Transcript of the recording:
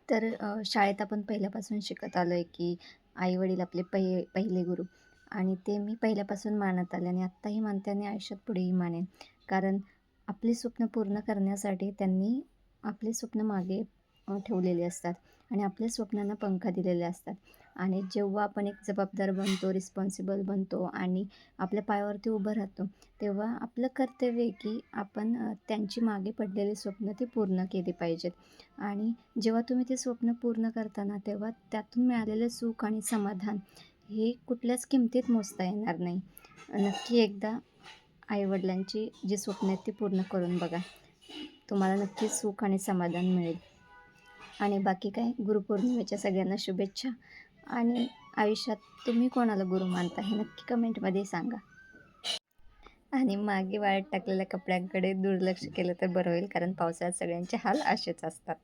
तर शाळेत आपण पहिल्यापासून शिकत आलो आहे, की आई-वडील आपले पहिले गुरु आणि ते मी पहिल्यापासून मानत आले आणि आत्ताही मानते आणि आयुष्यात पुढेही मानेन. कारण आपली स्वप्न पूर्ण करण्यासाठी त्यांनी आपली स्वप्न मागे ठेवलेली असतात आणि आपल्या स्वप्नांना पंख दिलेले असतात. आणि जेव्हा आपण एक जबाबदार बनतो, रिस्पॉन्सिबल बनतो आणि आपल्या पायावरती उभं राहतो, तेव्हा आपलं कर्तव्य आहे, की आपण त्यांची मागे पडलेली स्वप्न ती पूर्ण केली पाहिजेत. आणि जेव्हा तुम्ही ते स्वप्न पूर्ण करता ना, तेव्हा त्यातून मिळालेलं सुख आणि समाधान हे कुठल्याच किमतीत मोजता येणार नाही. नक्की एकदा आई-वडिलांची जी स्वप्न आहेत ती पूर्ण करून बघा. तुम्हाला नक्कीच सुख आणि समाधान मिळेल. आणि बाकी काय, गुरुपौर्णिमेच्या सगळ्यांना शुभेच्छा. आणि आयुष्यात तुम्ही कोणाला गुरु मानता हे नक्की कमेंटमध्ये सांगा. आणि मागे वाळत टाकलेल्या कपड्यांकडे दुर्लक्ष केलं तर बरं होईल, कारण पावसाळ्यात सगळ्यांचे हाल असेच असतात.